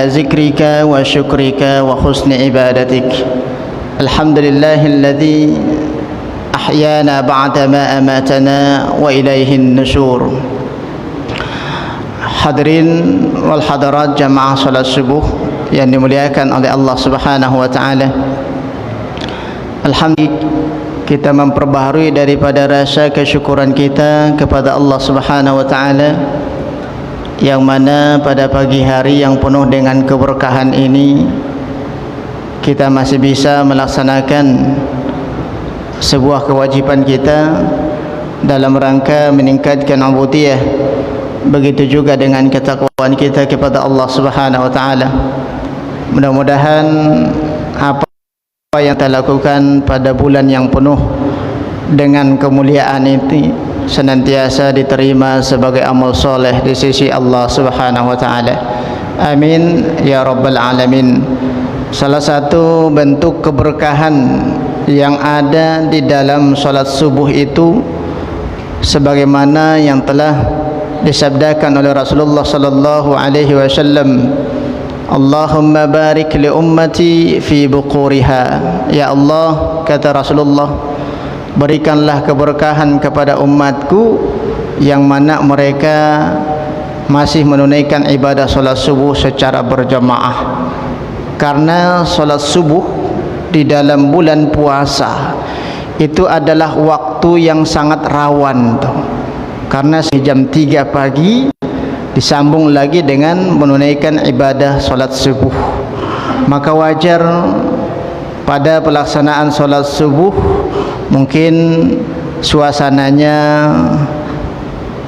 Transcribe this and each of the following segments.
على ذكرك وشكرك وحسن عبادتك. الحمد لله الذي أحيانا بعدما أماتنا وإليه النشور. Hadirin wal hadirat jamaah salat subuh yang dimuliakan oleh Allah Subhanahu wa taala. Alhamdulillah, kita memperbaharui daripada rasa kesyukuran kita kepada Allah Subhanahu wa taala, yang mana pada pagi hari yang penuh dengan keberkahan ini kita masih bisa melaksanakan sebuah kewajiban kita dalam rangka meningkatkan ubudiyah, begitu juga dengan ketakwaan kita kepada Allah Subhanahu wa taala. Mudah-mudahan apa yang kita lakukan pada bulan yang penuh dengan kemuliaan ini senantiasa diterima sebagai amal soleh di sisi Allah Subhanahu wa taala. Amin ya rabbal alamin. Salah satu bentuk keberkahan yang ada di dalam salat subuh itu sebagaimana yang telah disabdakan oleh Rasulullah sallallahu alaihi wasallam, Allahumma barik li ummati fi buquriha. Ya Allah, kata Rasulullah, berikanlah keberkahan kepada umatku yang mana mereka masih menunaikan ibadah salat subuh secara berjamaah. Karena salat subuh di dalam bulan puasa itu adalah waktu yang sangat rawan tuh. Karena jam 3 pagi disambung lagi dengan menunaikan ibadah salat subuh, maka wajar pada pelaksanaan salat subuh mungkin suasananya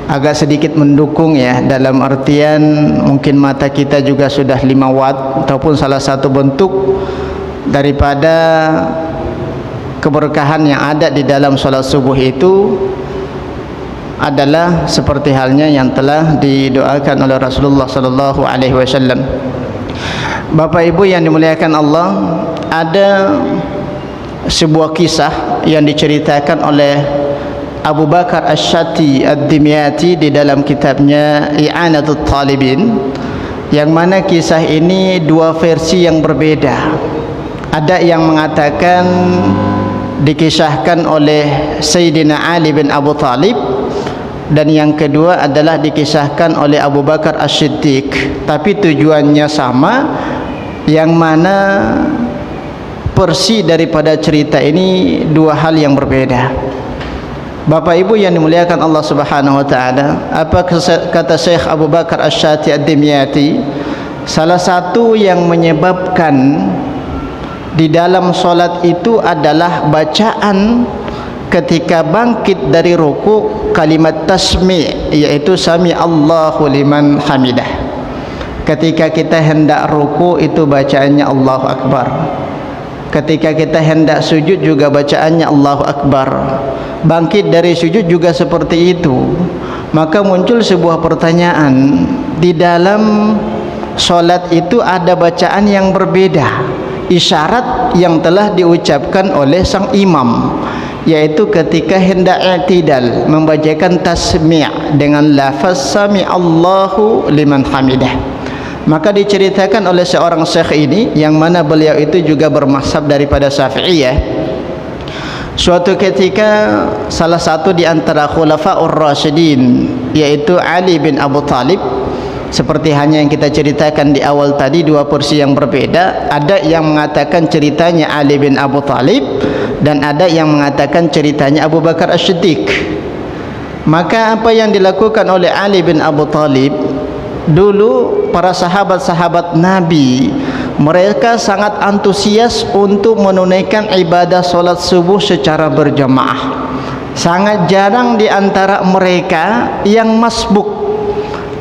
agak sedikit mendukung ya, dalam artian mungkin mata kita juga sudah 5 watt, ataupun salah satu bentuk daripada keberkahan yang ada di dalam salat subuh itu adalah seperti halnya yang telah didoakan oleh Rasulullah sallallahu alaihi wasallam. Bapak Ibu yang dimuliakan Allah, ada sebuah kisah yang diceritakan oleh Abu Bakar Asy-Syati Ad-Dimyati di dalam kitabnya I'anatul Talibin, yang mana kisah ini dua versi yang berbeda. Ada yang mengatakan dikisahkan oleh Sayyidina Ali bin Abu Talib, dan yang kedua adalah dikisahkan oleh Abu Bakar As-Siddiq, tapi tujuannya sama, yang mana versi daripada cerita ini dua hal yang berbeda. Bapak Ibu yang dimuliakan Allah Subhanahu wa taala, apa kata Syekh Abu Bakar Asy-Syati Ad-Dimyati, salah satu yang menyebabkan di dalam solat itu adalah bacaan ketika bangkit dari ruku kalimat tasmi', yaitu sami Allahu liman hamidah. Ketika kita hendak ruku itu bacaannya Allahu Akbar, ketika kita hendak sujud juga bacaannya Allahu Akbar, bangkit dari sujud juga seperti itu. Maka muncul sebuah pertanyaan, di dalam solat itu ada bacaan yang berbeda, isyarat yang telah diucapkan oleh sang imam, yaitu ketika hendak i'tidal membacakan tasmi' dengan lafaz sami Allahu liman hamidah. Maka diceritakan oleh seorang syekh ini, yang mana beliau itu juga bermazhab daripada Syafi'iyah, suatu ketika salah satu di antara khulafaur rasyidin, yaitu Ali bin Abu Talib, seperti hanya yang kita ceritakan di awal tadi, dua versi yang berbeda. Ada yang mengatakan ceritanya Ali bin Abu Talib, dan ada yang mengatakan ceritanya Abu Bakar As-Siddiq. Maka apa yang dilakukan oleh Ali bin Abu Talib, dulu para sahabat-sahabat Nabi mereka sangat antusias untuk menunaikan ibadah solat subuh secara berjamaah. Sangat jarang di antara mereka yang masbuk.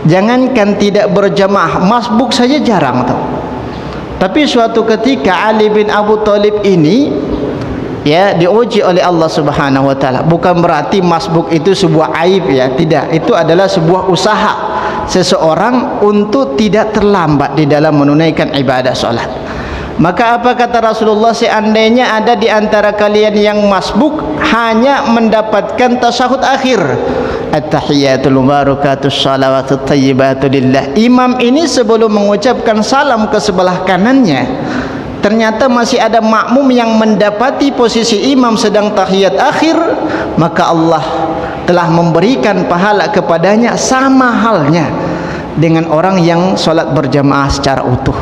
Jangankan tidak berjamaah, masbuk saja jarang tuh. Tapi suatu ketika Ali bin Abu Talib ini ya diuji oleh Allah Subhanahu wa taala. Bukan berarti masbuk itu sebuah aib ya, tidak. Itu adalah sebuah usaha seseorang untuk tidak terlambat di dalam menunaikan ibadah salat. Maka apa kata Rasulullah, seandainya ada di antara kalian yang masbuk hanya mendapatkan tasyahud akhir, at-tahiyatul mubarakatus salawatut thayyibatu lillah. Imam ini sebelum mengucapkan salam ke sebelah kanannya, ternyata masih ada makmum yang mendapati posisi imam sedang tahiyat akhir, maka Allah telah memberikan pahala kepadanya sama halnya dengan orang yang solat berjamaah secara utuh.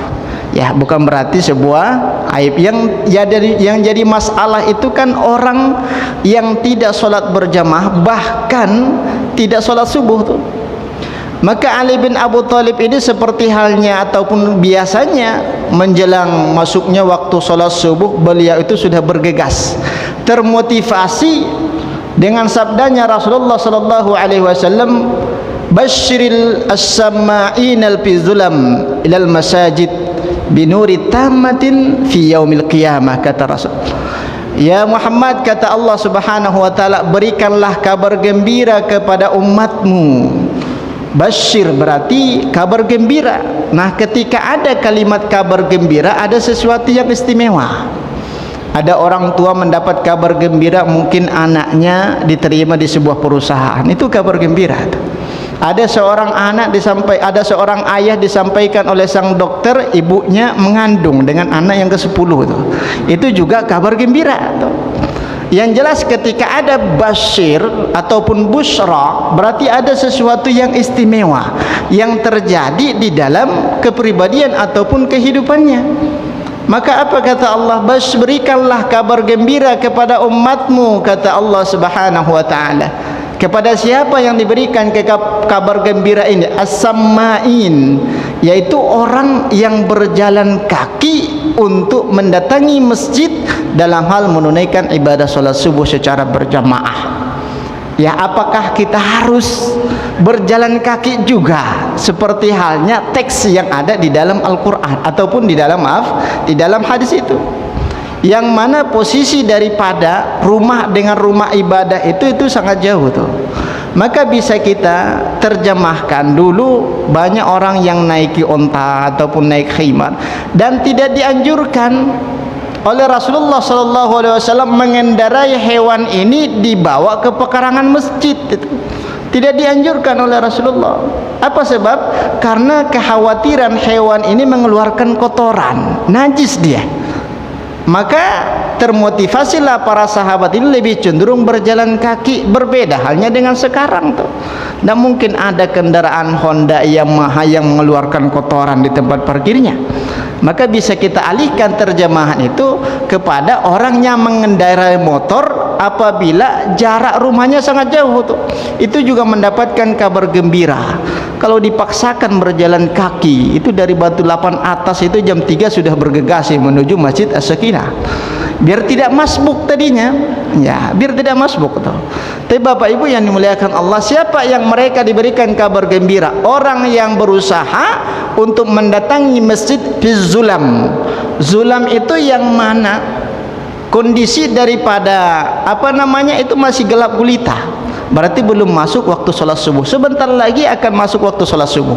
Ya, bukan berarti sebuah aib. Yang jadi masalah itu kan orang yang tidak solat berjamaah, bahkan tidak solat subuh tuh. Maka Ali bin Abu Thalib ini seperti halnya ataupun biasanya menjelang masuknya waktu solat subuh, beliau itu sudah bergegas, termotivasi dengan sabdanya Rasulullah sallallahu alaihi wasallam, "Basyiril as-sama'in al-fizulam ilal masajid binuri tammatin fi yaumil qiyamah," kata Rasul. Ya Muhammad, kata Allah Subhanahu wa taala, berikanlah kabar gembira kepada umatmu. Basyir berarti kabar gembira. Nah, ketika ada kalimat kabar gembira, ada sesuatu yang istimewa. Ada orang tua mendapat kabar gembira, mungkin anaknya diterima di sebuah perusahaan, itu kabar gembira. Ada seorang seorang ayah disampaikan oleh sang dokter ibunya mengandung dengan anak yang ke-10 itu juga kabar gembira tuh. Yang jelas ketika ada basyir ataupun busra, berarti ada sesuatu yang istimewa yang terjadi di dalam kepribadian ataupun kehidupannya. Maka apa kata Allah? Berikanlah kabar gembira kepada umatmu, kata Allah Subhanahu wa taala. Kepada siapa yang diberikan kabar gembira ini? As-samma'in, yaitu orang yang berjalan kaki untuk mendatangi masjid dalam hal menunaikan ibadah salat subuh secara berjamaah. Ya, apakah kita harus berjalan kaki juga seperti halnya teks yang ada di dalam Al-Qur'an ataupun di dalam hadis itu? Yang mana posisi daripada rumah dengan rumah ibadah itu sangat jauh tuh. Maka bisa kita terjemahkan, dulu banyak orang yang naiki onta ataupun naik khimar, dan tidak dianjurkan oleh Rasulullah SAW mengendarai hewan ini dibawa ke pekarangan masjid. Tidak dianjurkan oleh Rasulullah. Apa sebab? Karena kekhawatiran hewan ini mengeluarkan kotoran, najis dia. Maka termotivasilah para sahabat ini lebih cenderung berjalan kaki. Berbeda halnya dengan sekarang tuh. Tidak mungkin ada kendaraan Honda Yamaha yang mengeluarkan kotoran di tempat parkirnya. Maka bisa kita alihkan terjemahan itu kepada orang yang mengendarai motor apabila jarak rumahnya sangat jauh tuh. Itu juga mendapatkan kabar gembira. Kalau dipaksakan berjalan kaki itu dari Batu Lapan atas itu jam 3 sudah bergegas menuju Masjid As-Sakinah, biar tidak masbuk tadinya. Ya, biar tidak masbuk tuh. Tapi Bapak Ibu yang dimuliakan Allah, siapa yang mereka diberikan kabar gembira? Orang yang berusaha untuk mendatangi masjid fi zulam. Zulam itu yang mana kondisi daripada itu masih gelap gulita. Berarti belum masuk waktu sholat subuh. Sebentar lagi akan masuk waktu sholat subuh.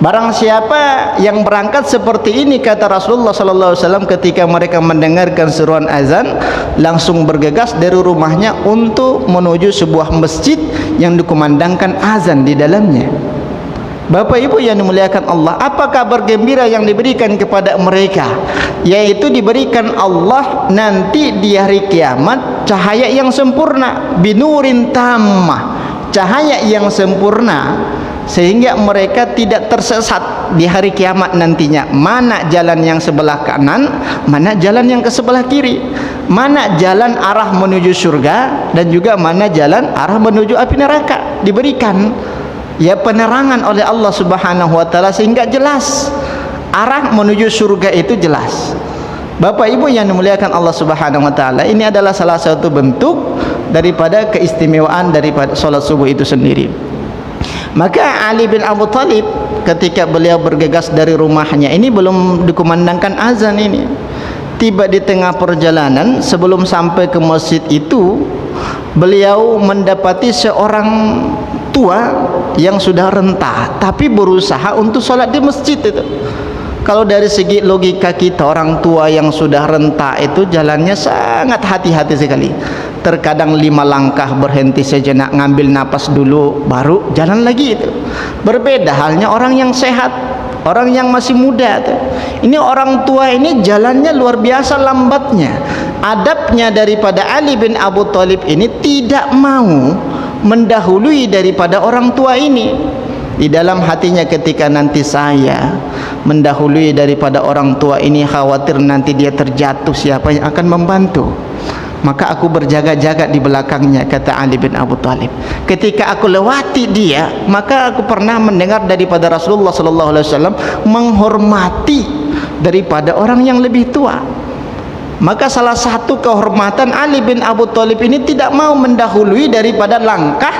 Barang siapa yang berangkat seperti ini, kata Rasulullah SAW, ketika mereka mendengarkan seruan azan, langsung bergegas dari rumahnya untuk menuju sebuah masjid yang dikumandangkan azan di dalamnya. Bapak Ibu yang dimuliakan Allah, apa kabar gembira yang diberikan kepada mereka? Yaitu diberikan Allah nanti di hari kiamat cahaya yang sempurna, binurin tammah, cahaya yang sempurna, sehingga mereka tidak tersesat di hari kiamat nantinya. Mana jalan yang sebelah kanan, mana jalan yang ke sebelah kiri, mana jalan arah menuju surga, dan juga mana jalan arah menuju api neraka. Diberikan ya penerangan oleh Allah Subhanahu wa taala sehingga jelas arah menuju surga itu jelas. Bapak Ibu yang dimuliakan Allah Subhanahu wa taala, ini adalah salah satu bentuk daripada keistimewaan daripada salat subuh itu sendiri. Maka Ali bin Abu Thalib ketika beliau bergegas dari rumahnya ini belum dikumandangkan azan ini. Tiba di tengah perjalanan sebelum sampai ke masjid itu, beliau mendapati seorang tua yang sudah renta tapi berusaha untuk sholat di masjid itu. Kalau dari segi logika kita, orang tua yang sudah renta itu jalannya sangat hati-hati sekali. Terkadang 5 langkah berhenti sejenak, ngambil napas dulu, baru jalan lagi itu. Berbeda halnya orang yang sehat, orang yang masih muda itu. Ini orang tua ini jalannya luar biasa lambatnya. Adabnya daripada Ali bin Abu Thalib ini tidak mau mendahului daripada orang tua ini. Di dalam hatinya ketika nanti saya mendahului daripada orang tua ini, khawatir nanti dia terjatuh, siapa yang akan membantu? Maka aku berjaga-jaga di belakangnya, kata Ali bin Abu Thalib. Ketika aku lewati dia, maka aku pernah mendengar daripada Rasulullah sallallahu alaihi wasallam menghormati daripada orang yang lebih tua. Maka salah satu kehormatan Ali bin Abu Thalib ini tidak mau mendahului daripada langkah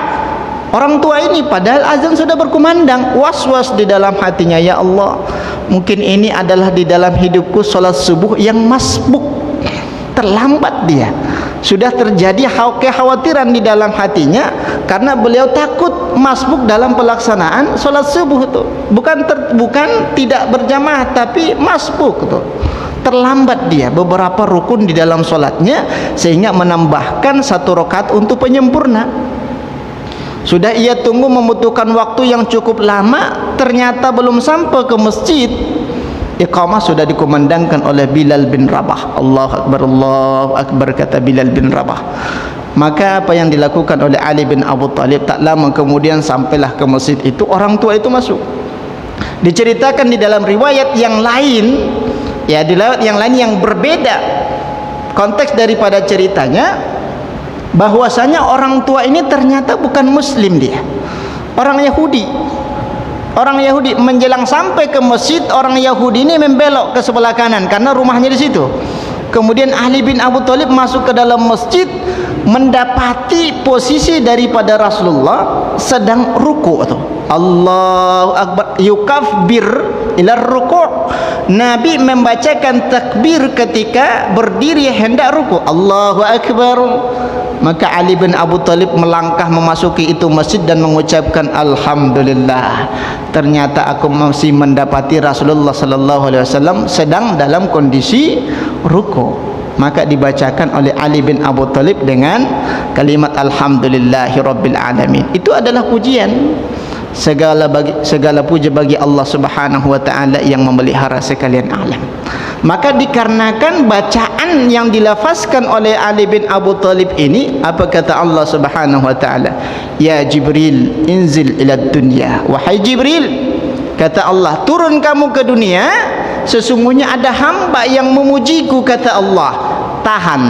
orang tua ini, padahal azan sudah berkumandang. Was-was di dalam hatinya, ya Allah, mungkin ini adalah di dalam hidupku salat subuh yang masbuk, terlambat dia. Sudah terjadi kekhawatiran di dalam hatinya karena beliau takut masbuk dalam pelaksanaan salat subuh itu. Bukan tidak berjamaah, tapi masbuk itu. Terlambat dia beberapa rukun di dalam salatnya, sehingga menambahkan 1 rakaat untuk penyempurna. Sudah ia tunggu membutuhkan waktu yang cukup lama, ternyata belum sampai ke masjid, iqamah sudah dikumandangkan oleh Bilal bin Rabah. Allahu Akbar, Allahu Akbar, kata Bilal bin Rabah. Maka apa yang dilakukan oleh Ali bin Abu Thalib, tak lama kemudian sampailah ke masjid itu, orang tua itu masuk. Diceritakan di dalam riwayat yang lain, ya, di riwayat yang lain yang berbeda konteks daripada ceritanya, bahwasanya orang tua ini ternyata bukan muslim, dia orang Yahudi. Orang Yahudi. Menjelang sampai ke masjid, orang Yahudi ini membelok ke sebelah kanan karena rumahnya di situ. Kemudian Ali bin Abu Thalib masuk ke dalam masjid, mendapati posisi daripada Rasulullah sedang ruku atau Allahu Akbar, yukabbir ila ruku'. Nabi membacakan takbir ketika berdiri hendak ruku', Allahu Akbar. Maka Ali bin Abu Thalib melangkah memasuki itu masjid dan mengucapkan, alhamdulillah, ternyata aku masih mendapati Rasulullah sallallahu alaihi wasallam sedang dalam kondisi ruku'. Maka dibacakan oleh Ali bin Abu Thalib dengan kalimat alhamdulillahi rabbil alamin. Itu adalah pujian. Segala puja bagi Allah Subhanahu wa taala yang memelihara sekalian alam. Maka dikarenakan bacaan yang dilafazkan oleh Ali bin Abu Thalib ini, apa kata Allah Subhanahu wa taala? Ya Jibril, inzil ila dunya. Wahai Jibril, kata Allah, turun kamu ke dunia, sesungguhnya ada hamba yang memujiku, kata Allah. Tahan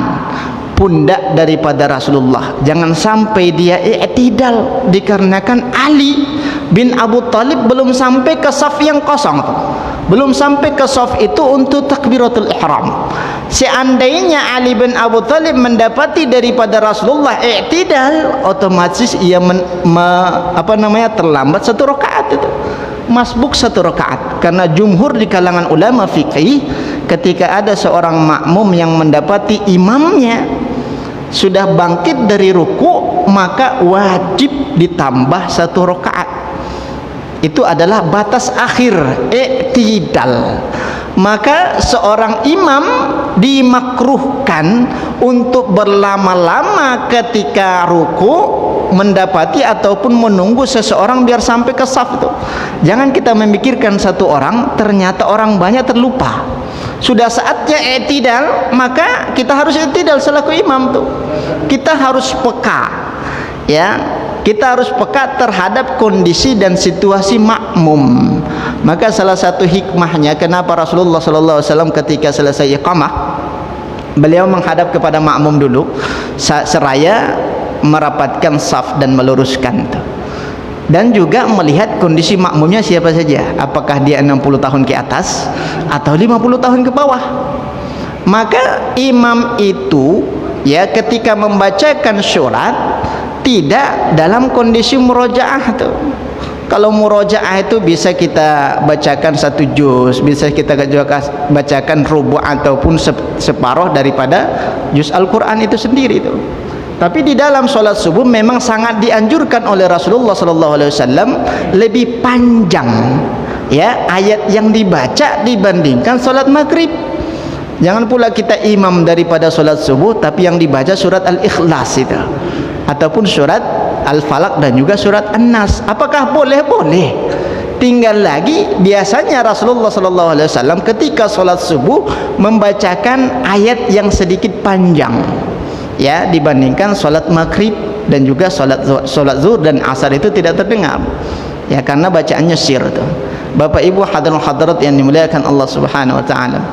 pundak daripada Rasulullah, jangan sampai dia i'tidal, dikarenakan Ali bin Abu Thalib belum sampai ke saf yang kosong, belum sampai ke saf itu untuk takbiratul ihram. Seandainya Ali bin Abu Thalib mendapati daripada Rasulullah i'tidal, otomatis ia terlambat 1 rakaat itu, masbuk 1 rakaat. Karena jumhur di kalangan ulama fikih, ketika ada seorang makmum yang mendapati imamnya sudah bangkit dari ruku, maka wajib ditambah 1 rakaat. Itu adalah batas akhir i'tidal. Maka seorang imam dimakruhkan untuk berlama-lama ketika ruku, mendapati ataupun menunggu seseorang biar sampai ke saf itu. Jangan kita memikirkan 1 orang, ternyata orang banyak terlupa. Sudah saatnya i'tidal, maka kita harus i'tidal selaku imam tuh. Kita harus peka, ya. Kita harus peka terhadap kondisi dan situasi makmum. Maka salah satu hikmahnya kenapa Rasulullah sallallahu alaihi wasallam ketika selesai iqamah, beliau menghadap kepada makmum dulu seraya merapatkan saf dan meluruskan itu. Dan juga melihat kondisi makmumnya siapa saja, apakah dia 60 tahun ke atas atau 50 tahun ke bawah. Maka imam itu, ya, ketika membacakan surat tidak dalam kondisi murojaah tuh. Kalau murojaah itu bisa kita bacakan 1 juz, bisa kita juga bacakan rubu' ataupun separuh daripada juz Al-Quran itu sendiri itu. Tapi di dalam sholat subuh memang sangat dianjurkan oleh Rasulullah sallallahu alaihi wasallam lebih panjang ya ayat yang dibaca dibandingkan solat maghrib. Jangan pula kita imam daripada solat subuh tapi yang dibaca surat Al-Ikhlas itu, ataupun surat Al-Falaq dan juga surat An-Nas. Apakah boleh? Boleh. Tinggal lagi biasanya Rasulullah SAW ketika solat subuh membacakan ayat yang sedikit panjang, ya, dibandingkan solat maghrib dan juga solat zuhur dan asar itu tidak terdengar, ya, karena bacaannya sir itu. Bapak Ibu hadirin hadirat yang dimuliakan Allah Subhanahu wa taala,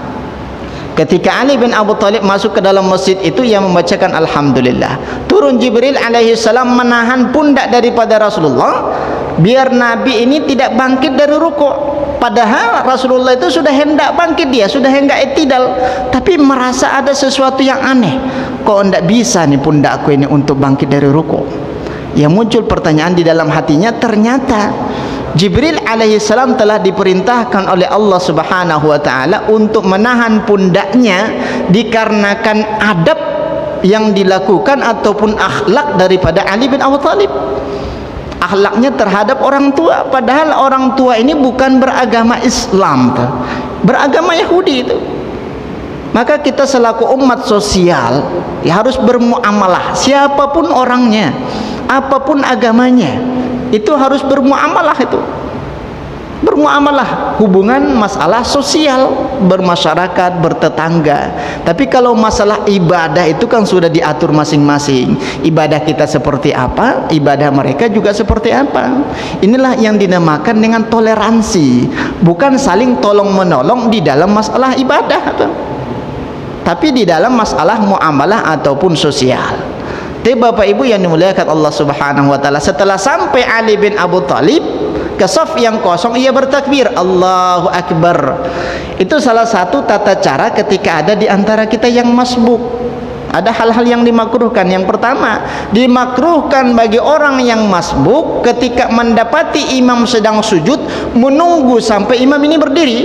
ketika Ali bin Abu Thalib masuk ke dalam masjid itu, ia membacakan Alhamdulillah. Turun Jibril alaihi salam menahan pundak daripada Rasulullah biar Nabi ini tidak bangkit dari rukuk. Padahal Rasulullah itu sudah hendak bangkit, dia sudah hendak i'tidal, tapi merasa ada sesuatu yang aneh. Kok tidak bisa nih pundakku ini untuk bangkit dari rukuk? Ya, muncul pertanyaan di dalam hatinya. Ternyata Jibril alaihissalam telah diperintahkan oleh Allah Subhanahu wa taala untuk menahan pundaknya dikarenakan adab yang dilakukan ataupun akhlak daripada Ali bin Abi Thalib. Akhlaknya terhadap orang tua, padahal orang tua ini bukan beragama Islam, beragama Yahudi itu. Maka kita selaku umat sosial ya harus bermuamalah, siapapun orangnya, apapun agamanya, itu harus bermuamalah itu. Bermuamalah, hubungan masalah sosial, bermasyarakat, bertetangga. Tapi kalau masalah ibadah itu kan sudah diatur masing-masing. Ibadah kita seperti apa, ibadah mereka juga seperti apa. Inilah yang dinamakan dengan toleransi, bukan saling tolong-menolong di dalam masalah ibadah, tapi di dalam masalah muamalah ataupun sosial. Tapi Bapak Ibu yang dimuliakan Allah Subhanahu wa taala, setelah sampai Ali bin Abu Thalib ke saf yang kosong, ia bertakbir Allahu Akbar. Itu salah satu tata cara ketika ada di antara kita yang masbuk. Ada hal-hal yang dimakruhkan. Yang pertama, dimakruhkan bagi orang yang masbuk ketika mendapati imam sedang sujud menunggu sampai imam ini berdiri.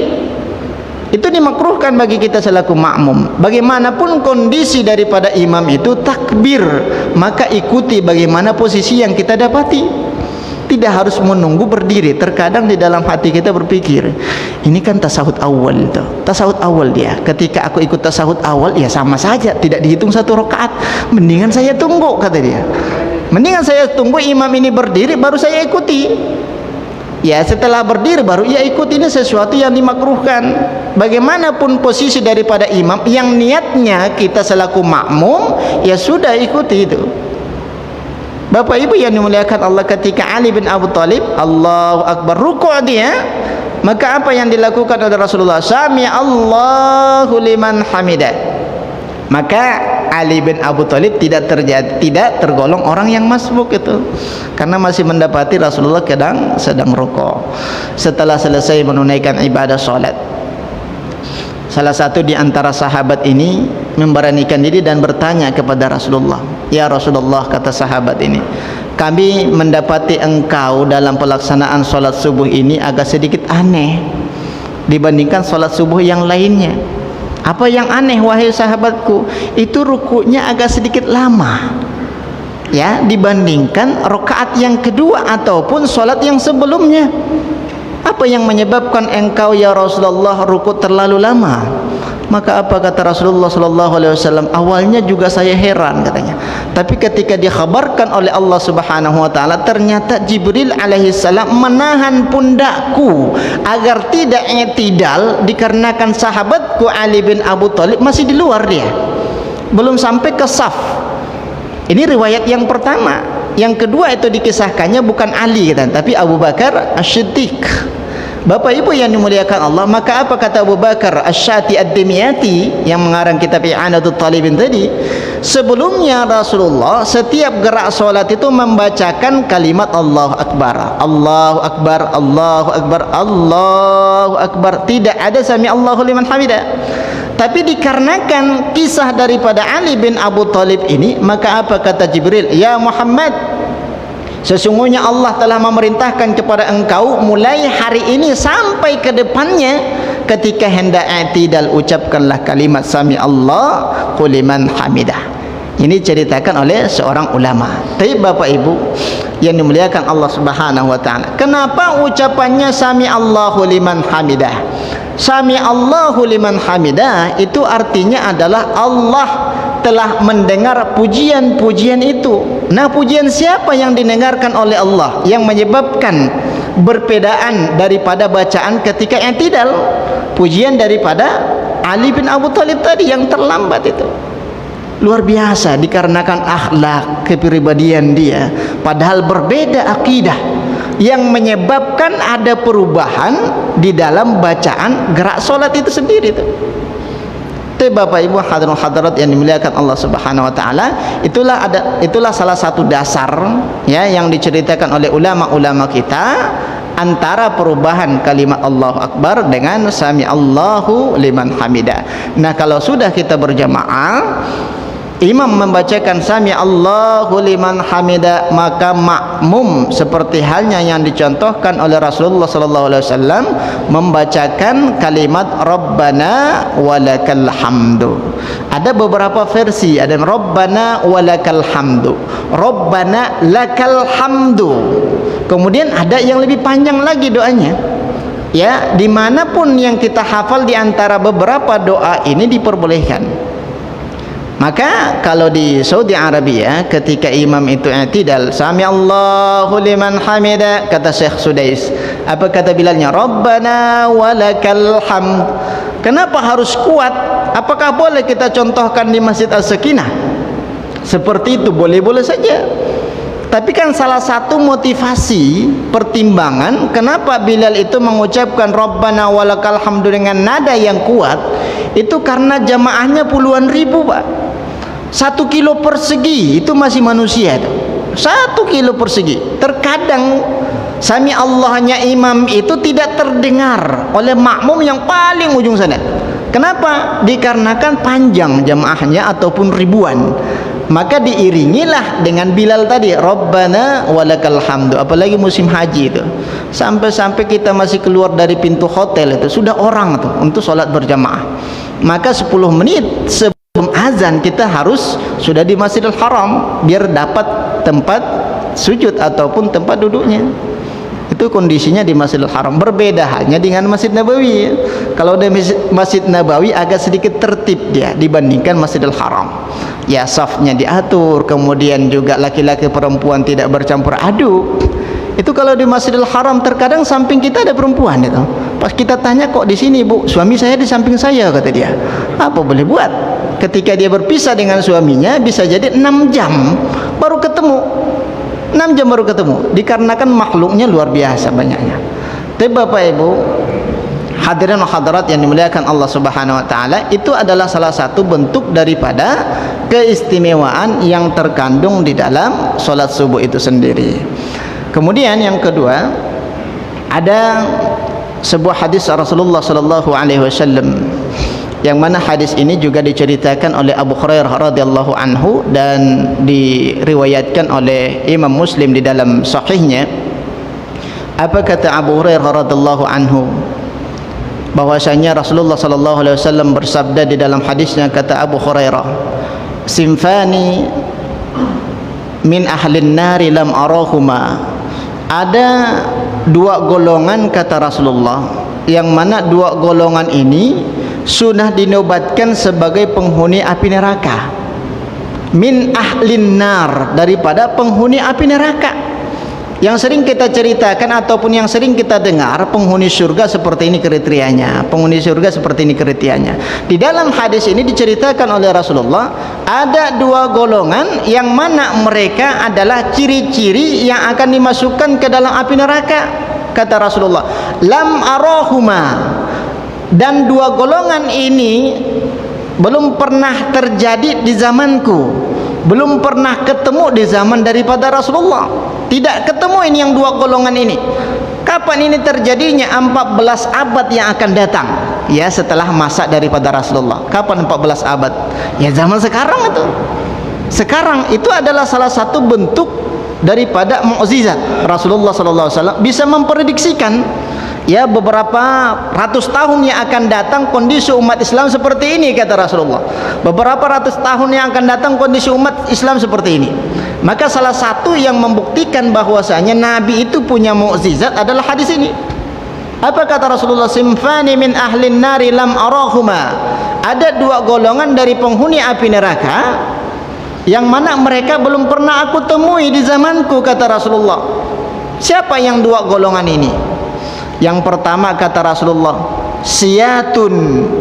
Itu dimakruhkan bagi kita selaku makmum. Bagaimanapun kondisi daripada imam itu takbir, maka ikuti bagaimana posisi yang kita dapati. Tidak harus menunggu berdiri. Terkadang di dalam hati kita berpikir, ini kan tasahud awal itu, tasahud awal dia. Ketika aku ikut tasahud awal, ya sama saja, tidak dihitung satu rakaat. Mendingan saya tunggu, kata dia. Mendingan saya tunggu imam ini berdiri baru saya ikuti. Ya, setelah berdiri baru ia ikut. Ini sesuatu yang dimakruhkan. Bagaimanapun posisi daripada imam, yang niatnya kita selaku makmum, ya sudah ikuti itu. Bapak Ibu yang dimuliakan Allah, ketika Ali bin Abu Thalib Allahu Akbar rukuk dia, maka apa yang dilakukan oleh Rasulullah? Sami Allahu liman hamidah. Maka Ali bin Abu Thalib tidak tergolong orang yang masbuk itu, karena masih mendapati Rasulullah sedang rukuk. Setelah selesai menunaikan ibadah salat, salah satu di antara sahabat ini memberanikan diri dan bertanya kepada Rasulullah. Ya Rasulullah, kata sahabat ini, kami mendapati engkau dalam pelaksanaan solat subuh ini agak sedikit aneh dibandingkan solat subuh yang lainnya. Apa yang aneh wahai sahabatku? Itu rukuknya agak sedikit lama, ya, dibandingkan rakaat yang kedua ataupun solat yang sebelumnya. Apa yang menyebabkan engkau ya Rasulullah rukuk terlalu lama? Maka apa kata Rasulullah SAW? Awalnya juga saya heran, katanya. Tapi ketika dikhabarkan oleh Allah Subhanahu wa taala, ternyata Jibril alaihissalam menahan pundakku agar tidak i'tidal, dikarenakan sahabatku Ali bin Abu Thalib masih di luar, dia belum sampai ke saf. Ini riwayat yang pertama. Yang kedua itu dikisahkannya bukan Ali, tapi Abu Bakar As-Siddiq. Bapak Ibu yang dimuliakan Allah, maka apa kata Abu Bakar Asy-Syati Ad-Dimyati yang mengarang kitab I'anatul Talibin tadi? Sebelumnya Rasulullah setiap gerak solat itu membacakan kalimat Allahu Akbar, Allahu Akbar, Allahu Akbar, Allahu Akbar. Tidak ada sami Allahu liman hamidah. Tapi dikarenakan kisah daripada Ali bin Abu Thalib ini, maka apa kata Jibril? Ya Muhammad, sesungguhnya Allah telah memerintahkan kepada engkau mulai hari ini sampai ke depannya, ketika hendak i'tidal ucapkanlah kalimat sami Allah liman hamidah. Ini ceritakan oleh seorang ulama. Tapi Bapak Ibu yang dimuliakan Allah Subhanahu wa taala, kenapa ucapannya sami Allahu liman hamidah? Sami Allahu liman hamidah itu artinya adalah Allah telah mendengar pujian-pujian itu. Nah, pujian siapa yang didengarkan oleh Allah yang menyebabkan berbedaan daripada bacaan ketika i'tidal? Pujian daripada Ali bin Abu Thalib tadi yang terlambat itu. Luar biasa, dikarenakan akhlak, kepribadian dia, padahal berbeda akidah yang menyebabkan ada perubahan di dalam bacaan gerak solat itu sendiri itu. Tapi Bapak Ibu hadirin hadirat yang dimuliakan Allah Subhanahu wa taala, itulah salah satu dasar ya yang diceritakan oleh ulama-ulama kita antara perubahan kalimat Allahu Akbar dengan sami Allahu liman hamidah. Nah, kalau sudah kita berjamaah, imam membacakan sami Allahu liman hamida, maka makmum seperti halnya yang dicontohkan oleh Rasulullah sallallahu alaihi wasallam membacakan kalimat Rabbana walakal hamdu. Ada beberapa versi, ada Rabbana walakal hamdu, Rabbana lakal hamdu. Kemudian ada yang lebih panjang lagi doanya. Ya, dimanapun yang kita hafal di antara beberapa doa ini diperbolehkan. Maka kalau di Saudi Arabia ketika imam itu i'tidal, sami Allahu liman hamida, kata Syekh Sudais, apa kata Bilalnya? Rabbana walakal hamd. Kenapa harus kuat? Apakah boleh kita contohkan di Masjid As-Sakinah? Seperti itu boleh-boleh saja. Tapi kan salah satu motivasi pertimbangan kenapa Bilal itu mengucapkan Rabbana walakal hamdu dengan nada yang kuat, itu karena jamaahnya puluhan ribu, Pak. 1 kilo persegi itu masih manusia itu. 1 kilo persegi. Terkadang sami Allahnya imam itu tidak terdengar oleh makmum yang paling ujung sana. Kenapa? Dikarenakan panjang jamaahnya ataupun ribuan. Maka diiringilah dengan Bilal tadi, Rabbana walakal hamdu. Apalagi musim haji itu, sampai-sampai kita masih keluar dari pintu hotel itu sudah orang tuh untuk sholat berjamaah. Maka 10 menit sebelum azan kita harus sudah di Masjidil Haram biar dapat tempat sujud ataupun tempat duduknya. Itu kondisinya di Masjidil Haram. Berbeda hanya dengan Masjid Nabawi. Kalau di Masjid Nabawi agak sedikit tertib dia dibandingkan Masjidil Haram. Ya, safnya diatur, kemudian juga laki-laki perempuan tidak bercampur aduk. Itu kalau di Masjidil Haram terkadang samping kita ada perempuan itu. Pas kita tanya, kok di sini Bu? Suami saya di samping saya, kata dia. Apa boleh buat? Ketika dia berpisah dengan suaminya bisa jadi 6 jam baru ketemu. 6 jam baru ketemu, dikarenakan makhluknya luar biasa banyaknya. Tapi Bapak Ibu hadirin hadirat yang dimuliakan Allah Subhanahu wa taala, itu adalah salah satu bentuk daripada keistimewaan yang terkandung di dalam salat subuh itu sendiri. Kemudian yang kedua, ada sebuah hadis Rasulullah sallallahu alaihi wasallam yang mana hadis ini juga diceritakan oleh Abu Hurairah radhiyallahu anhu dan diriwayatkan oleh Imam Muslim di dalam sahihnya. Apa kata Abu Hurairah radhiyallahu anhu? Bahwasanya Rasulullah sallallahu alaihi wasallam bersabda di dalam hadisnya, kata Abu Hurairah, "Sinfani min ahlin nari lam arahuma." Ada 2 golongan kata Rasulullah, yang mana 2 golongan ini sudah dinobatkan sebagai penghuni api neraka. Min ahlin nar, daripada penghuni api neraka. Yang sering kita ceritakan ataupun yang sering kita dengar, penghuni surga seperti ini kriterianya, penghuni surga seperti ini kriterianya. Di dalam hadis ini diceritakan oleh Rasulullah ada 2 golongan yang mana mereka adalah ciri-ciri yang akan dimasukkan ke dalam api neraka. Kata Rasulullah, lam arahuma, dan 2 golongan ini belum pernah terjadi di zamanku, belum pernah ketemu di zaman daripada Rasulullah. Tidak ketemu ini yang 2 golongan ini. Kapan ini terjadinya? 14 abad yang akan datang, ya, setelah masa daripada Rasulullah. Kapan 14 abad? Ya zaman sekarang itu. Sekarang itu adalah salah satu bentuk daripada mukjizat Rasulullah sallallahu alaihi wasallam, bisa memprediksikan Ya, beberapa ratus tahun yang akan datang kondisi umat Islam seperti ini, kata Rasulullah. Beberapa ratus tahun yang akan datang kondisi umat Islam seperti ini. Maka salah satu yang membuktikan bahwasanya Nabi itu punya mukjizat adalah hadis ini. Apa kata Rasulullah? Simfani min ahlin nari lam arahuma. Ada dua golongan dari penghuni api neraka yang mana mereka belum pernah aku temui di zamanku, kata Rasulullah. Siapa yang dua golongan ini? Yang pertama kata Rasulullah, siyatun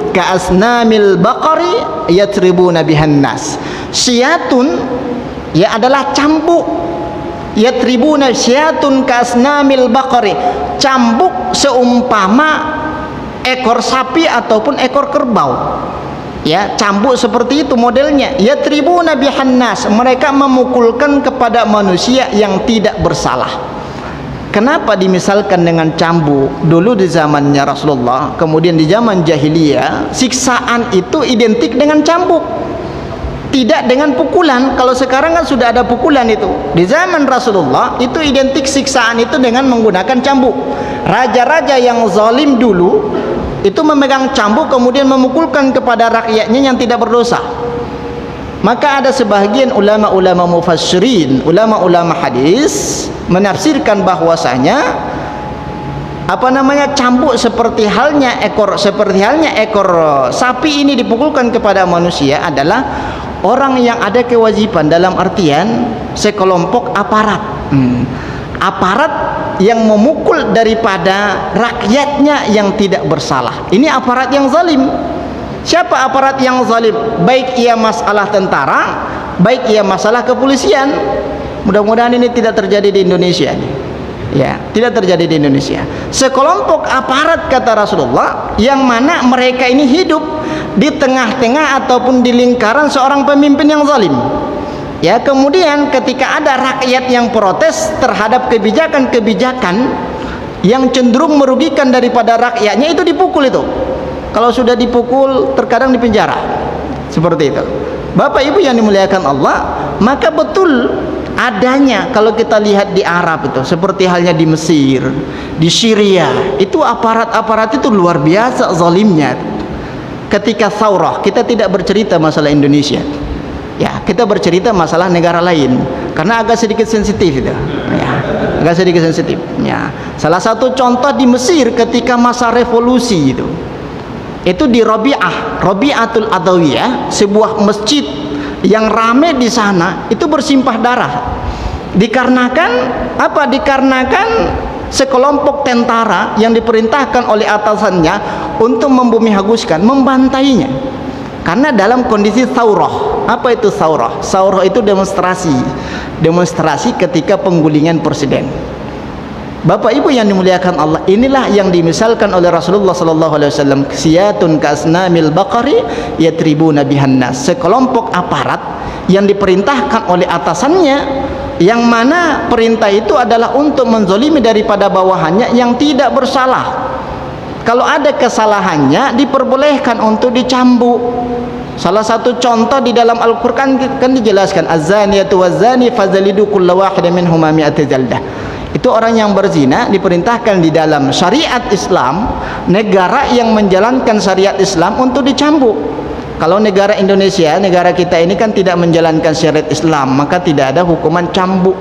ka'asnamil baqari yatribuna bihan nas. Siyatun ya adalah cambuk. Yatribuna siyatun ka'asnamil baqari. Cambuk seumpama ekor sapi ataupun ekor kerbau. Ya, cambuk seperti itu modelnya. Yatribuna bihan nas. Mereka memukulkan kepada manusia yang tidak bersalah. Kenapa dimisalkan dengan cambuk? Dulu di zamannya Rasulullah, kemudian di zaman jahiliyah, siksaan itu identik dengan cambuk, tidak dengan pukulan. Kalau sekarang kan sudah ada pukulan itu. Di zaman Rasulullah itu identik siksaan itu dengan menggunakan cambuk. Raja-raja yang zalim dulu itu memegang cambuk kemudian memukulkan kepada rakyatnya yang tidak berdosa. Maka ada sebahagian ulama-ulama mufassirin, ulama-ulama hadis menafsirkan bahwasanya cambuk seperti halnya ekor sapi ini dipukulkan kepada manusia adalah orang yang ada kewajiban, dalam artian sekelompok aparat. Aparat yang memukul daripada rakyatnya yang tidak bersalah. Ini aparat yang zalim. Siapa aparat yang zalim? Baik ia masalah tentara, baik ia masalah kepolisian. Mudah-mudahan ini tidak terjadi di Indonesia. Ya, tidak terjadi di Indonesia. Sekelompok aparat, kata Rasulullah, yang mana mereka ini hidup di tengah-tengah ataupun di lingkaran seorang pemimpin yang zalim. Ya, kemudian ketika ada rakyat yang protes terhadap kebijakan-kebijakan yang cenderung merugikan daripada rakyatnya, itu dipukul itu. Kalau sudah dipukul terkadang dipenjara. Seperti itu. Bapak Ibu yang dimuliakan Allah, maka betul adanya kalau kita lihat di Arab itu, seperti halnya di Mesir, di Syria, itu aparat-aparat itu luar biasa zalimnya. Ketika Thaurah, kita tidak bercerita masalah Indonesia. Ya, kita bercerita masalah negara lain karena agak sedikit sensitif itu. Ya, agak sedikit sensitif. Ya. Salah satu contoh di Mesir ketika masa revolusi itu di Rabi'atul Adawiyah, sebuah masjid yang ramai di sana itu bersimpah darah. Dikarenakan apa? Dikarenakan sekelompok tentara yang diperintahkan oleh atasannya untuk membumi haguskan, membantainya. Karena dalam kondisi thaurah. Apa itu thaurah? Thaurah itu demonstrasi ketika penggulingan presiden. Bapak Ibu yang dimuliakan Allah, inilah yang dimisalkan oleh Rasulullah sallallahu alaihi wasallam, siyatun kasnamil baqari yatribuna bihan nas. Sekelompok aparat yang diperintahkan oleh atasannya, yang mana perintah itu adalah untuk menzalimi daripada bawahannya yang tidak bersalah. Kalau ada kesalahannya diperbolehkan untuk dicambuk. Salah satu contoh di dalam Al-Qur'an kan dijelaskan, az-zaniyatu waz-zani fazalidu kullu wahidin minhuma mi'ata jaldah. Itu orang yang berzina diperintahkan di dalam syariat Islam, negara yang menjalankan syariat Islam, untuk dicambuk. Kalau negara Indonesia, negara kita ini kan tidak menjalankan syariat Islam, maka tidak ada hukuman cambuk.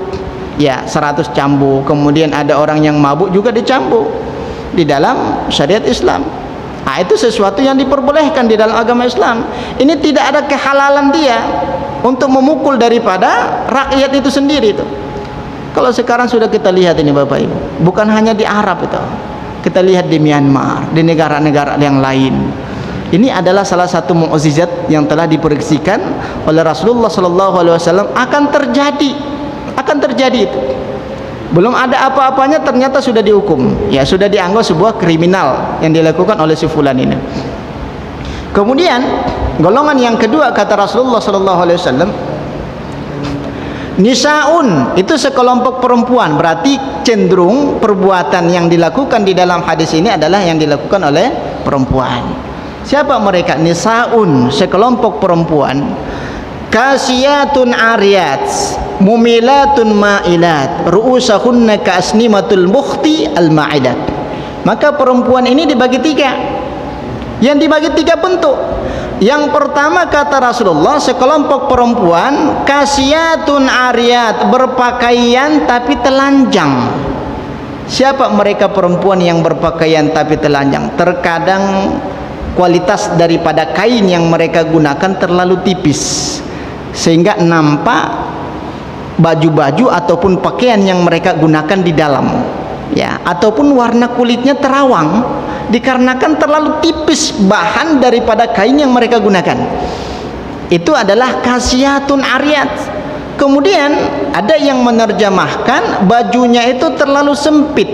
Ya, 100 cambuk. Kemudian ada orang yang mabuk juga dicambuk di dalam syariat Islam. Nah, itu sesuatu yang diperbolehkan di dalam agama Islam. Ini tidak ada kehalalan dia untuk memukul daripada rakyat itu sendiri itu. Kalau sekarang sudah kita lihat ini Bapak Ibu, bukan hanya di Arab itu, kita lihat di Myanmar, di negara-negara yang lain. Ini adalah salah satu mukjizat yang telah diprediksikan oleh Rasulullah sallallahu alaihi wasallam akan terjadi itu. Belum ada apa-apanya ternyata sudah dihukum. Ya, sudah dianggap sebuah kriminal yang dilakukan oleh si fulan ini. Kemudian golongan yang kedua kata Rasulullah sallallahu alaihi wasallam, nisaun, itu sekelompok perempuan. Berarti cenderung perbuatan yang dilakukan di dalam hadis ini adalah yang dilakukan oleh perempuan. Siapa mereka? Nisaun, sekelompok perempuan. Kasiyatun ariyat, mumilatun ma'ilat, ru'usahunna ka'asnimatul mukhti al-ma'idat. Maka perempuan ini dibagi tiga. Yang dibagi tiga bentuk. Yang pertama kata Rasulullah, sekelompok perempuan kasiyatun ariyat, berpakaian tapi telanjang. Siapa mereka perempuan yang berpakaian tapi telanjang? Terkadang kualitas daripada kain yang mereka gunakan terlalu tipis sehingga nampak baju-baju ataupun pakaian yang mereka gunakan di dalam, ya, ataupun warna kulitnya terawang dikarenakan terlalu tipis bahan daripada kain yang mereka gunakan. Itu adalah kasiyatun ariyat. Kemudian ada yang menerjemahkan bajunya itu terlalu sempit.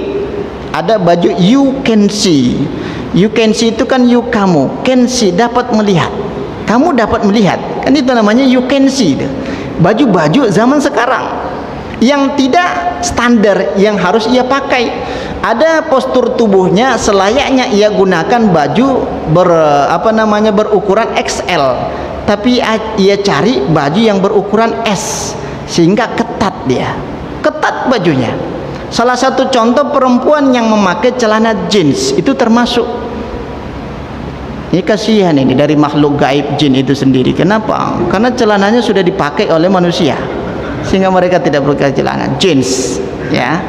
Ada baju you can see. You can see itu kan you kamu, can see dapat melihat. Kamu dapat melihat. Kan itu namanya you can see. Baju-baju zaman sekarang yang tidak standar yang harus ia pakai. Ada postur tubuhnya selayaknya ia gunakan baju berukuran XL, tapi ia cari baju yang berukuran S sehingga ketat dia. Ketat bajunya. Salah satu contoh perempuan yang memakai celana jeans itu termasuk. Ini kasihan ini dari makhluk gaib jin itu sendiri. Kenapa? Karena celananya sudah dipakai oleh manusia sehingga mereka tidak pakai celana jeans, ya.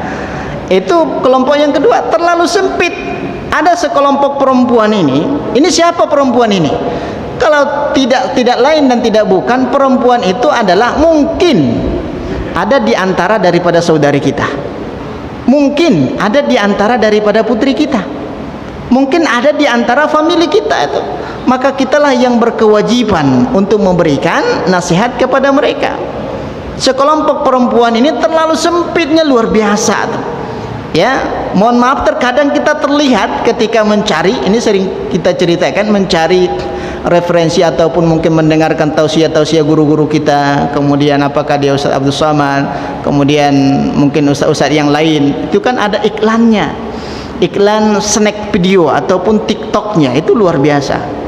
Itu kelompok yang kedua, terlalu sempit. Ada sekelompok perempuan ini siapa perempuan ini? Kalau tidak lain dan tidak bukan, perempuan itu adalah mungkin ada di antara daripada saudari kita, mungkin ada di antara daripada putri kita, mungkin ada di antara famili kita itu. Maka kitalah yang berkewajiban untuk memberikan nasihat kepada mereka. Sekelompok perempuan ini terlalu sempitnya luar biasa tuh. Ya, mohon maaf terkadang kita terlihat ketika mencari, ini sering kita ceritakan, mencari referensi ataupun mungkin mendengarkan tausiah-tausiah guru-guru kita, kemudian apakah dia Ustaz Abdul Somad, kemudian mungkin ustaz-ustaz yang lain, itu kan ada iklannya, iklan snack video ataupun TikToknya, itu luar biasa.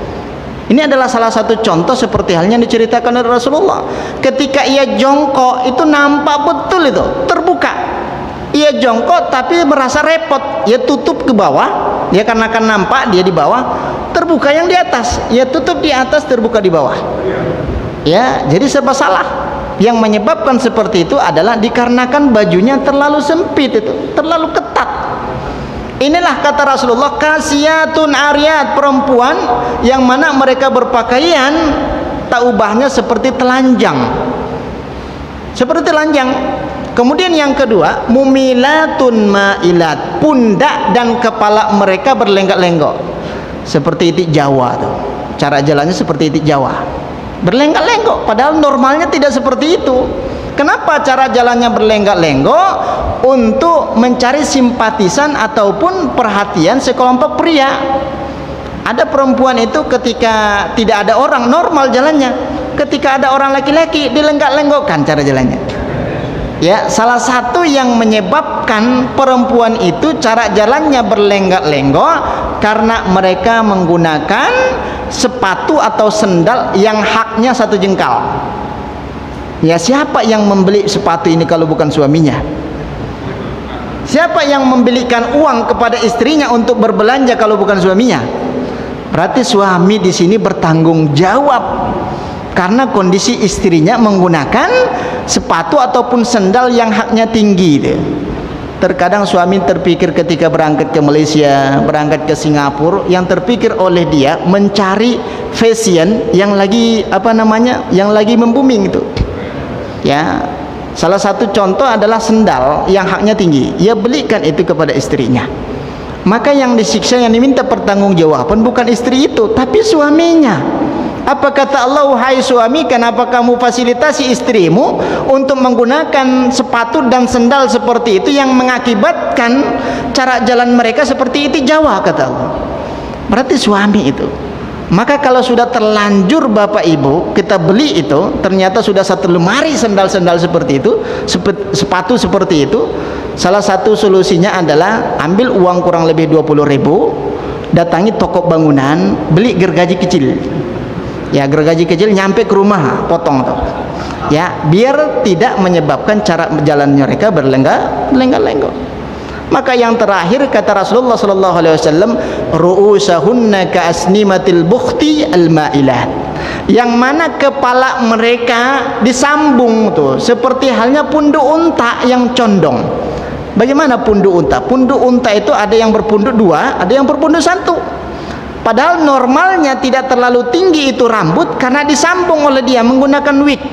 Ini adalah salah satu contoh seperti halnya diceritakan oleh Rasulullah. Ketika ia jongkok itu nampak betul itu terbuka. Ia jongkok tapi merasa repot, ia tutup ke bawah, dia karena akan nampak dia di bawah, terbuka yang di atas, ia tutup di atas, terbuka di bawah. Ya, jadi serba salah. Yang menyebabkan seperti itu adalah dikarenakan bajunya terlalu sempit itu, terlalu ketat. Inilah kata Rasulullah, kasiyatun ariyat, perempuan yang mana mereka berpakaian taubahnya seperti telanjang. Seperti telanjang. Kemudian yang kedua, mumilatun mailat, pundak dan kepala mereka berlenggak-lenggok. Seperti itik Jawa tuh. Cara jalannya seperti itik Jawa. Berlenggak-lenggok, padahal normalnya tidak seperti itu. Kenapa cara jalannya berlenggak-lenggok? Untuk mencari simpatisan ataupun perhatian sekelompok pria. Ada perempuan itu ketika tidak ada orang normal jalannya, ketika ada orang laki-laki dilenggak-lenggokkan cara jalannya. Ya, salah satu yang menyebabkan perempuan itu cara jalannya berlenggak-lenggok karena mereka menggunakan sepatu atau sendal yang haknya 1 jengkal. Ya, siapa yang membeli sepatu ini kalau bukan suaminya? Siapa yang membelikan uang kepada istrinya untuk berbelanja kalau bukan suaminya? Berarti suami di sini bertanggung jawab karena kondisi istrinya menggunakan sepatu ataupun sendal yang haknya tinggi itu. Terkadang suami terpikir ketika berangkat ke Malaysia, berangkat ke Singapura, yang terpikir oleh dia mencari fashion yang lagi yang lagi membuming itu. Ya, salah satu contoh adalah sendal yang haknya tinggi. Ia belikan itu kepada istrinya. Maka yang disiksa, yang diminta pertanggungjawaban bukan istri itu, tapi suaminya. Apa kata Allah, wahai suami, kenapa kamu fasilitasi istrimu untuk menggunakan sepatu dan sendal seperti itu yang mengakibatkan cara jalan mereka seperti itu Jawa, kata Allah. Berarti suami itu. Maka kalau sudah terlanjur Bapak Ibu kita beli itu, ternyata sudah 1 lemari sendal-sendal seperti itu, sepatu seperti itu, salah satu solusinya adalah ambil uang kurang lebih 20.000, datangi toko bangunan, beli gergaji kecil. Ya, gergaji kecil, nyampe ke rumah potong tuh. Ya, biar tidak menyebabkan cara jalan mereka berlenggak-lenggok. Maka yang terakhir kata Rasulullah sallallahu alaihi wasallam, ru'usahunna ka'asnimatil bukhti al-ma'ilat, yang mana kepala mereka disambung tuh seperti halnya punduk unta yang condong. Bagaimana punduk unta? Punduk unta itu ada yang berpunduk dua, ada yang berpunduk satu. Padahal normalnya tidak terlalu tinggi itu rambut karena disambung oleh dia menggunakan wig.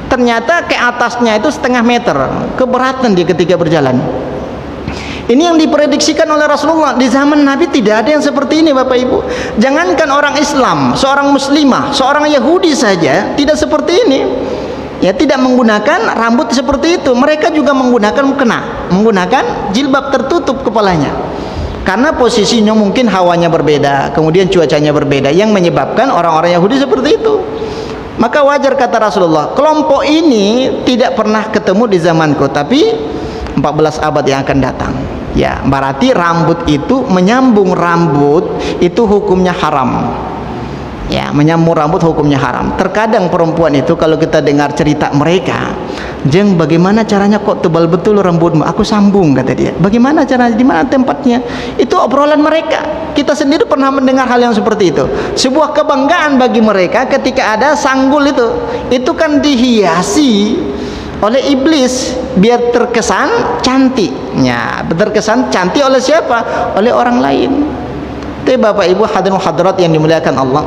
Ternyata ke atasnya itu setengah meter, keberatan dia ketika berjalan. Ini yang diprediksikan oleh Rasulullah. Di zaman Nabi tidak ada yang seperti ini, Bapak Ibu. Jangankan orang Islam, seorang muslimah, seorang Yahudi saja tidak seperti ini. Ya, tidak menggunakan rambut seperti itu. Mereka juga menggunakan jilbab tertutup kepalanya. Karena posisinya mungkin hawanya berbeda, kemudian cuacanya berbeda, yang menyebabkan orang-orang Yahudi seperti itu. Maka wajar kata Rasulullah, kelompok ini tidak pernah ketemu di zamanku, tapi 14 abad yang akan datang. Ya, berarti rambut itu, menyambung rambut itu hukumnya haram. Ya, menyambung rambut hukumnya haram. Terkadang perempuan itu kalau kita dengar cerita mereka, "Jeng, bagaimana caranya kok tebal betul rambutmu?" "Aku sambung," kata dia. "Bagaimana caranya? Di mana tempatnya?" Itu obrolan mereka. Kita sendiri pernah mendengar hal yang seperti itu. Sebuah kebanggaan bagi mereka ketika ada sanggul itu. Itu kan dihiasi oleh iblis biar terkesan cantik. Ya, terkesan cantik oleh siapa? Oleh orang lain. Tapi Bapak Ibu hadirin hadirat yang dimuliakan Allah,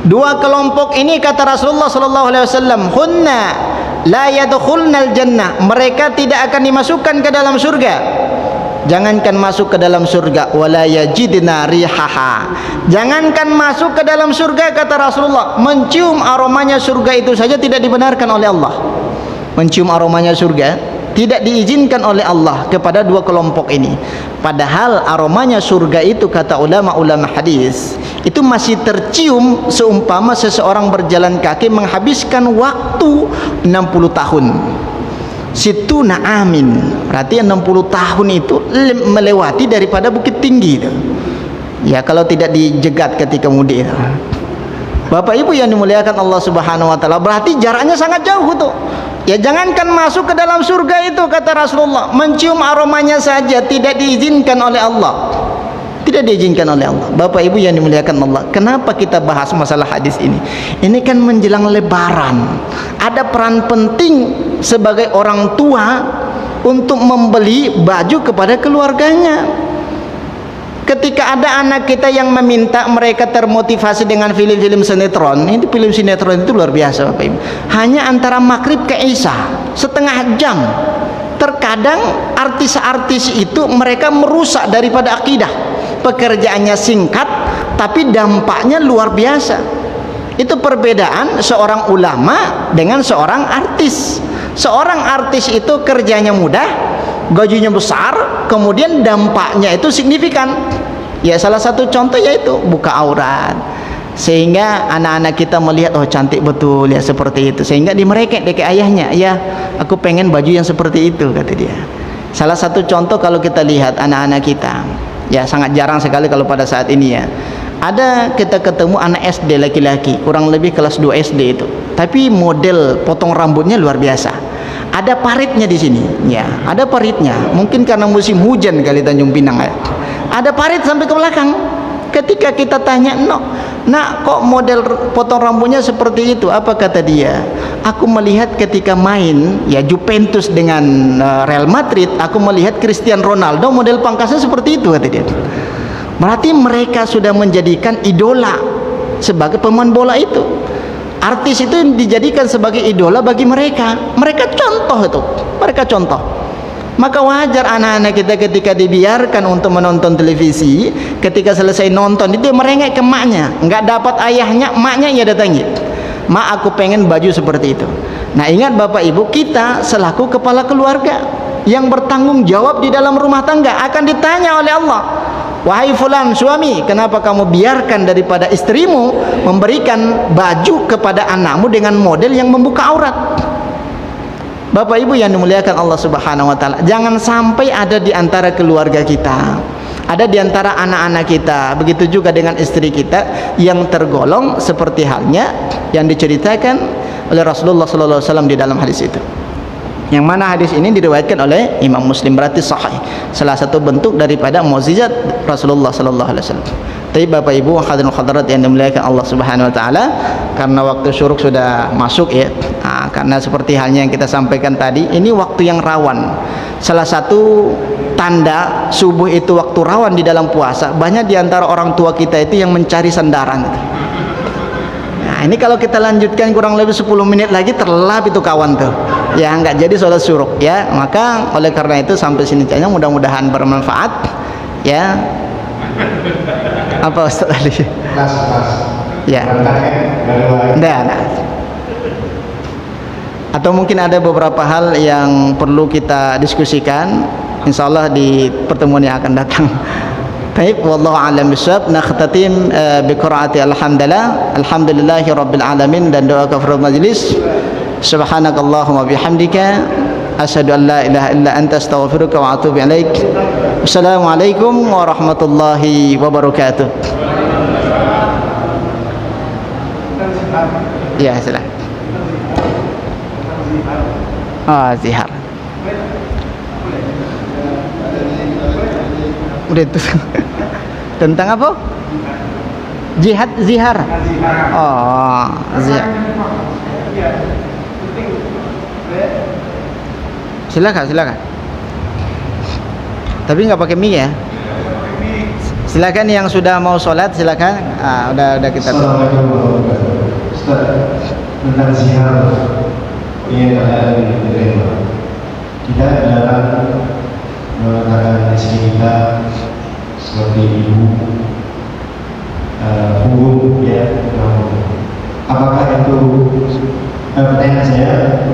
dua kelompok ini kata Rasulullah sallallahu alaihi wasallam, hunna la yadkhulnal jannah, mereka tidak akan dimasukkan ke dalam surga. Jangankan masuk ke dalam surga, wala yajidna rihaha, jangankan masuk ke dalam surga kata Rasulullah, mencium aromanya surga itu saja tidak dibenarkan oleh Allah. Mencium aromanya surga tidak diizinkan oleh Allah kepada dua kelompok ini. Padahal aromanya surga itu kata ulama-ulama hadis itu masih tercium seumpama seseorang berjalan kaki menghabiskan waktu 60 tahun. Situna amin, berarti 60 tahun itu melewati daripada bukit tinggi itu. Ya, kalau tidak dijegat ketika mudik itu. Bapak Ibu yang dimuliakan Allah Subhanahu wa taala, berarti jaraknya sangat jauh tuh. Ya, jangankan masuk ke dalam surga itu kata Rasulullah, mencium aromanya saja tidak diizinkan oleh Allah. Tidak diizinkan oleh Allah. Bapak Ibu yang dimuliakan Allah, kenapa kita bahas masalah hadis ini? Ini kan menjelang lebaran. Ada peran penting sebagai orang tua untuk membeli baju kepada keluarganya. Ketika ada anak kita yang meminta, mereka termotivasi dengan film-film sinetron. Ini film sinetron itu luar biasa Bapak Ibu. Hanya antara maghrib ke isya, setengah jam. Terkadang artis-artis itu mereka merusak daripada akidah. Pekerjaannya singkat, tapi dampaknya luar biasa. Itu perbedaan seorang ulama dengan seorang artis. Seorang artis itu kerjanya mudah, gajinya besar, kemudian dampaknya itu signifikan. Ya, salah satu contoh yaitu buka aurat, sehingga anak-anak kita melihat, oh cantik betul ya seperti itu, sehingga dimerekek ke ayahnya, ya aku pengen baju yang seperti itu kata dia. Salah satu contoh kalau kita lihat anak-anak kita, ya sangat jarang sekali kalau pada saat ini ya, ada kita ketemu anak SD laki-laki kurang lebih kelas 2 SD itu, tapi model potong rambutnya luar biasa. Ada paritnya di sini, ya, ada paritnya. Mungkin karena musim hujan kali Tanjung Pinang ya. Ada parit sampai ke belakang. Ketika kita tanya, nak kok model potong rambutnya seperti itu? Apa kata dia? Aku melihat ketika main ya Juventus dengan Real Madrid, aku melihat Cristiano Ronaldo model pangkasnya seperti itu kata dia. Berarti mereka sudah menjadikan idola sebagai pemain bola itu. Artis itu dijadikan sebagai idola bagi mereka. Mereka contoh itu, mereka contoh. Maka wajar anak-anak kita ketika dibiarkan untuk menonton televisi, ketika selesai nonton itu merengek ke maknya, nggak dapat ayahnya, maknya ia datangi. Mak, aku pengen baju seperti itu. Nah, ingat Bapak Ibu, kita selaku kepala keluarga yang bertanggung jawab di dalam rumah tangga akan ditanya oleh Allah. Wahai fulan suami, kenapa kamu biarkan daripada istrimu memberikan baju kepada anakmu dengan model yang membuka aurat? Bapak Ibu yang dimuliakan Allah Subhanahu wa taala, jangan sampai ada di antara keluarga kita, ada di antara anak-anak kita, begitu juga dengan istri kita yang tergolong seperti halnya yang diceritakan oleh Rasulullah sallallahu alaihi wasallam di dalam hadis itu. Yang mana hadis ini diriwayatkan oleh Imam Muslim, berarti sahih. Salah satu bentuk daripada mukjizat Rasulullah sallallahu alaihi wasallam. Tapi Bapak Ibu hadirin hadirat yang dimuliakan Allah Subhanahu wa taala, karena waktu syuruk sudah masuk ya. Karena seperti halnya yang kita sampaikan tadi, ini waktu yang rawan. Salah satu tanda subuh itu waktu rawan di dalam puasa, banyak di antara orang tua kita itu yang mencari sandaran itu. Nah, ini kalau kita lanjutkan kurang lebih 10 menit lagi terlelap itu kawan tuh. Ya enggak jadi sholat syuruk ya. Maka oleh karena itu sampai sini saja, mudah-mudahan bermanfaat ya. Apa Ustaz Ali? Ya. Nah. Atau mungkin ada beberapa hal yang perlu kita diskusikan, insyaallah di pertemuan yang akan datang. Baik, wallahu a'lam bishawab. Nakhtatim bi qiraati alhamdulillahi rabbil alamin, dan doa kafaratul majlis. Subhanakallahumma bihamdika asyhadu an la ilaha illa anta astaghfiruka wa atubu ilaik. Assalamualaikum warahmatullahi wabarakatuh. Ya, silakan. Zihar. Udah itu. Tentang apa? Jihad, zihar. Oh, zihar. Silakan. Tapi nggak pakai mic ya. Silakan yang sudah mau sholat, silakan. Udah kita. Ustaz, tentang zihar ini ada kita dalam mengatakan istri kita seperti ibu, punggung ya. Apakah itu pertanyaan saya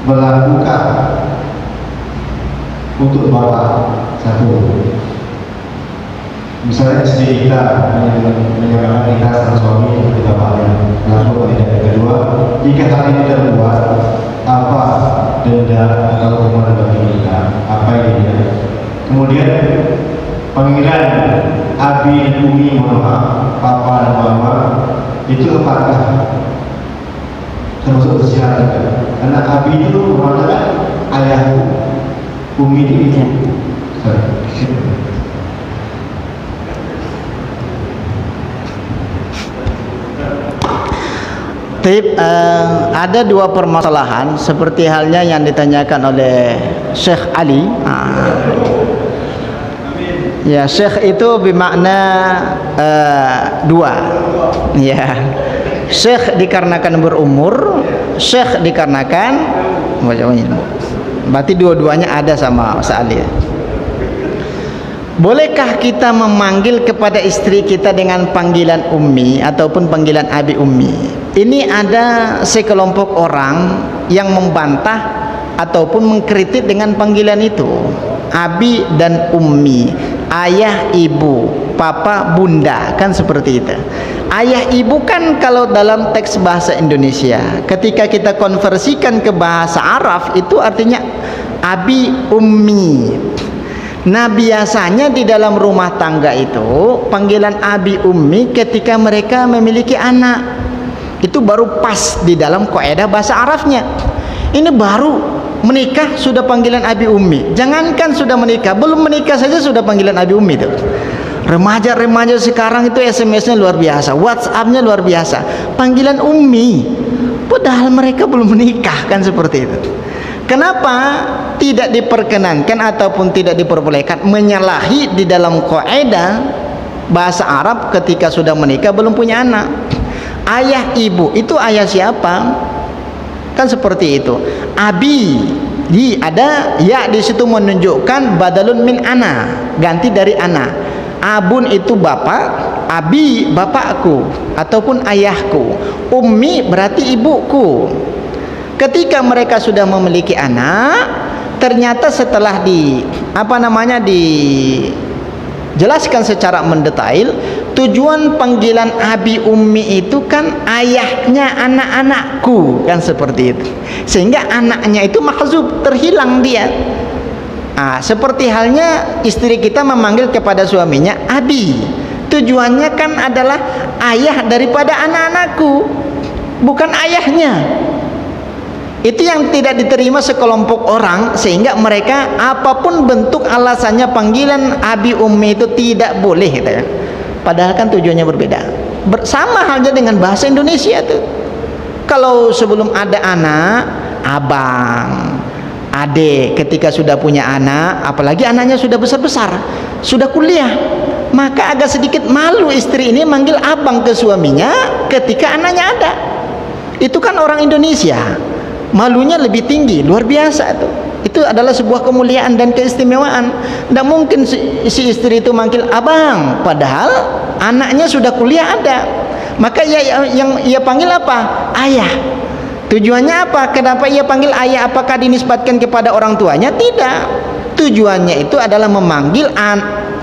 melakukan untuk bapak satu? Misalnya istri kita menyebabkan kita sama suami seperti bapaknya, lalu yang kedua, jika hal ini terbuat, apa denda atau hukuman bagi kita? Apa ini? Kemudian panggilan abi dan umi, mohon maaf, papa dan mama, itu apakah termasuk bersyarat? Karena abi itu merupakan ayahku, umi itu ibu. Ada dua permasalahan seperti halnya yang ditanyakan oleh Syekh Ali. Ya, Syekh itu bermakna dua. Ya, Syekh dikarenakan berumur, Syekh dikarenakan berarti dua-duanya ada sama Ustaz Ali. Bolehkah kita memanggil kepada istri kita dengan panggilan ummi ataupun panggilan abi ummi? Ini ada sekelompok orang yang membantah ataupun mengkritik dengan panggilan itu. Abi dan ummi, ayah ibu, papa bunda, kan seperti itu. Ayah ibu kan kalau dalam teks bahasa Indonesia, ketika kita konversikan ke bahasa Arab itu artinya abi ummi. Nah, biasanya di dalam rumah tangga itu panggilan abi ummi ketika mereka memiliki anak. Itu baru pas di dalam kaidah bahasa Arabnya. Ini baru menikah sudah panggilan abi ummi. Jangankan sudah menikah, belum menikah saja sudah panggilan abi ummi itu. Remaja-remaja sekarang itu SMS-nya luar biasa, WhatsApp-nya luar biasa, panggilan ummi. Padahal mereka belum menikah, kan seperti itu. Kenapa tidak diperkenankan ataupun tidak diperbolehkan menyalahi di dalam kaidah bahasa Arab ketika sudah menikah belum punya anak? Ayah ibu itu ayah siapa? Kan seperti itu. Abi, ada ya di situ menunjukkan badalun min ana, ganti dari ana. Abun itu bapak, abi bapakku ataupun ayahku, ummi berarti ibuku. Ketika mereka sudah memiliki anak, ternyata setelah dijelaskan secara mendetail, tujuan panggilan abi ummi itu kan ayahnya anak-anakku, kan seperti itu. Sehingga anaknya itu mahzub, terhilang dia. Seperti halnya istri kita memanggil kepada suaminya abi, tujuannya kan adalah ayah daripada anak-anakku, bukan ayahnya. Itu yang tidak diterima sekelompok orang, sehingga mereka apapun bentuk alasannya panggilan abi ummi itu tidak boleh gitu ya. Padahal kan tujuannya berbeda. Sama halnya dengan bahasa Indonesia tuh. Kalau sebelum ada anak, abang, adik, ketika sudah punya anak, apalagi anaknya sudah besar-besar, sudah kuliah, maka agak sedikit malu istri ini manggil abang ke suaminya ketika anaknya ada. Itu kan orang Indonesia, malunya lebih tinggi, luar biasa itu. Itu adalah sebuah kemuliaan dan keistimewaan. Tidak mungkin si istri itu manggil abang, padahal anaknya sudah kuliah ada. Maka yang ia panggil apa? Ayah. Tujuannya apa? Kenapa ia panggil ayah? Apakah dinisbatkan kepada orang tuanya? Tidak. Tujuannya itu adalah memanggil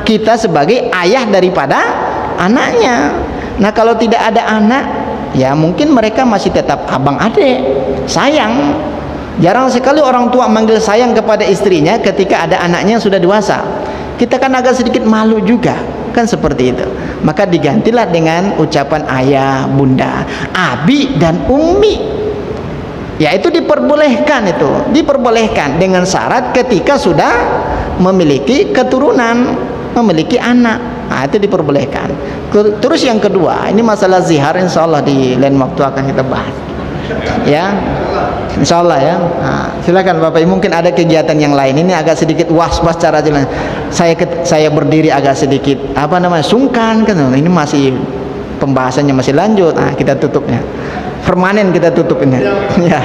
kita sebagai ayah daripada anaknya. Nah, kalau tidak ada anak, ya mungkin mereka masih tetap abang adik, sayang. Jarang sekali orang tua manggil sayang kepada istrinya ketika ada anaknya yang sudah dewasa. Kita kan agak sedikit malu juga, kan seperti itu. Maka digantilah dengan ucapan ayah, bunda, abi dan ummi. Ya, itu diperbolehkan, itu diperbolehkan dengan syarat ketika sudah memiliki keturunan, memiliki anak. Nah, itu diperbolehkan. Terus yang kedua, ini masalah zihar, insyaallah di lain waktu akan kita bahas. Ya, insyaallah ya. Nah, silakan Bapak Ibu, mungkin ada kegiatan yang lain. Ini agak sedikit was-was cara jalan. Saya berdiri agak sedikit sungkan kan. Ini masih pembahasannya masih lanjut. Nah, kita tutupnya. Permanen kita tutup ini. Ya.